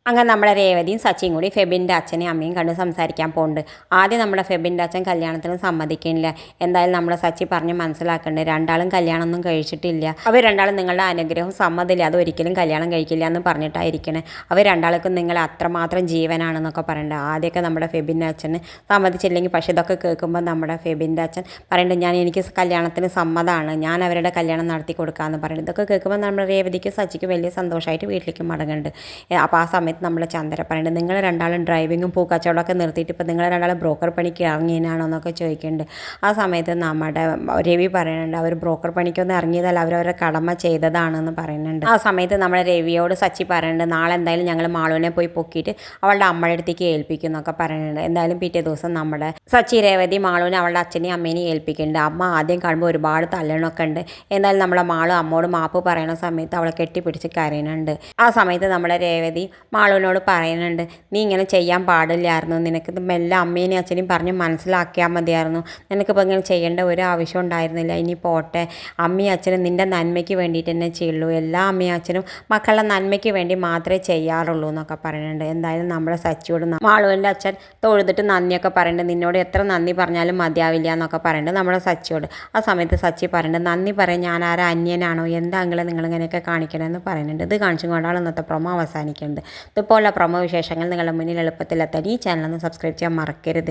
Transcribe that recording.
അങ്ങനെ നമ്മുടെ രേവതിയും സച്ചിയും കൂടി ഫെബിൻ്റെ അച്ഛനെയും അമ്മയും കണ്ട് സംസാരിക്കാൻ പോകുന്നുണ്ട്. ആദ്യം നമ്മുടെ ഫെബിൻ്റെ അച്ഛൻ കല്യാണത്തിന് സമ്മതിക്കുന്നില്ല. എന്തായാലും നമ്മുടെ സച്ചി പറഞ്ഞ് മനസ്സിലാക്കുന്നുണ്ട്, രണ്ടാളും കല്യാണമൊന്നും കഴിച്ചിട്ടില്ല, അവർ രണ്ടാളും നിങ്ങളുടെ അനുഗ്രഹം സമ്മതമില്ല, അത് ഒരിക്കലും കല്യാണം കഴിക്കില്ല എന്ന് പറഞ്ഞിട്ടായിരിക്കണേ, അവർ രണ്ടാൾക്കും നിങ്ങളെ അത്രമാത്രം ജീവനാണെന്നൊക്കെ പറയുന്നുണ്ട്. ആദ്യമൊക്കെ നമ്മുടെ ഫെബിൻ്റെ അച്ഛന് സമ്മതിച്ചില്ലെങ്കിൽ, പക്ഷേ ഇതൊക്കെ കേൾക്കുമ്പോൾ നമ്മുടെ ഫെബിൻ്റെ അച്ഛൻ പറയുന്നുണ്ട്, എനിക്ക് കല്യാണത്തിന് സമ്മതമാണ്, ഞാൻ അവരുടെ കല്യാണം നടത്തി കൊടുക്കാമെന്ന് പറയുന്നത്. ഇതൊക്കെ കേൾക്കുമ്പോൾ നമ്മുടെ രേവതിക്ക് സച്ചിക്ക് വലിയ സന്തോഷമായിട്ട് വീട്ടിലേക്ക് മടങ്ങുന്നുണ്ട്. അപ്പോൾ ആ സമയത്ത് നമ്മൾ ചന്ദ്ര പറയുന്നുണ്ട്, നിങ്ങൾ രണ്ടാളും ഡ്രൈവിങ്ങും പൂക്കച്ചവടമൊക്കെ നിർത്തിയിട്ട് ഇപ്പോൾ നിങ്ങൾ രണ്ടാളും ബ്രോക്കർ പണിക്ക് ഇറങ്ങിയതിനാണോ എന്നൊക്കെ ചോദിക്കുന്നുണ്ട്. ആ സമയത്ത് നമ്മുടെ രവി പറയുന്നുണ്ട്, അവർ ബ്രോക്കർ പണിക്കൊന്നും ഇറങ്ങിയതല്ല, അവരവരുടെ കടമ ചെയ്തതാണെന്ന് പറയുന്നുണ്ട്. ആ സമയത്ത് നമ്മുടെ രവിയോട് സച്ചി പറയുന്നുണ്ട്, നാളെ എന്തായാലും ഞങ്ങൾ മാളുവിനെ പോയി പൊക്കിയിട്ട് അവളുടെ അമ്മയുടെ അടുത്തേക്ക് ഏൽപ്പിക്കും എന്നൊക്കെ പറയുന്നുണ്ട്. എന്തായാലും പിറ്റേ ദിവസം നമ്മുടെ സച്ചി രേവതി മാളുവിനെ അവളുടെ അച്ഛനെയും അമ്മേനെയും ഏൽപ്പിക്കുന്നുണ്ട്. അമ്മ ആദ്യം കാണുമ്പോൾ ഒരുപാട് തല്ലണമൊക്കെ ഉണ്ട്. എന്തായാലും നമ്മളെ മാളു അമ്മോട് മാപ്പ് പറയുന്ന സമയത്ത് അവളെ കെട്ടിപ്പിടിച്ച് കരയുന്നുണ്ട്. ആ സമയത്ത് നമ്മുടെ രേവതി മാളുവിനോട് പറയുന്നുണ്ട്, നീ ഇങ്ങനെ ചെയ്യാൻ പാടില്ലായിരുന്നു, നിനക്കിത് മെല്ലെ അമ്മേനെയും അച്ഛനെയും പറഞ്ഞ് മനസ്സിലാക്കിയാൽ മതിയായിരുന്നു, നിനക്കിപ്പോൾ ഇങ്ങനെ ചെയ്യേണ്ട ഒരു ആവശ്യം ഉണ്ടായിരുന്നില്ല, ഇനി പോട്ടെ, അമ്മയും അച്ഛനും നിൻ്റെ നന്മയ്ക്ക് വേണ്ടിയിട്ട് തന്നെ ചെയ്യുള്ളൂ, എല്ലാ അമ്മയും അച്ഛനും മക്കളുടെ നന്മയ്ക്ക് വേണ്ടി മാത്രമേ ചെയ്യാറുള്ളൂ എന്നൊക്കെ പറയുന്നുണ്ട്. എന്തായാലും നമ്മുടെ സച്ചിയോട് മാളുവിൻ്റെ അച്ഛൻ തൊഴുതിട്ട് നന്ദിയൊക്കെ പറയുന്നുണ്ട്, നിന്നോട് എത്ര നന്ദി പറഞ്ഞാലും മതിയാവില്ല എന്നൊക്കെ പറയുന്നുണ്ട് നമ്മുടെ സച്ചിയോട്. ആ സമയത്ത് സച്ചി പറയുന്നുണ്ട്, നന്ദി പറയാൻ ഞാൻ ആരാ അന്യനാണോ, എന്താ അങ്ങളെ നിങ്ങളിങ്ങനെയൊക്കെ കാണിക്കണമെന്ന് പറയുന്നുണ്ട്. ഇത് കാണിച്ചും കൊണ്ടാണ് ഇന്നത്തെ പ്രൊമോ അവസാനിക്കുന്നത്. ഇതുപോലുള്ള പ്രൊമോ വിശേഷങ്ങൾ നിങ്ങളുടെ മുന്നിൽ എളുപ്പത്തിലെത്താൻ ഈ ചാനൽ ഒന്ന് സബ്സ്ക്രൈബ് ചെയ്യാൻ മറക്കരുത്.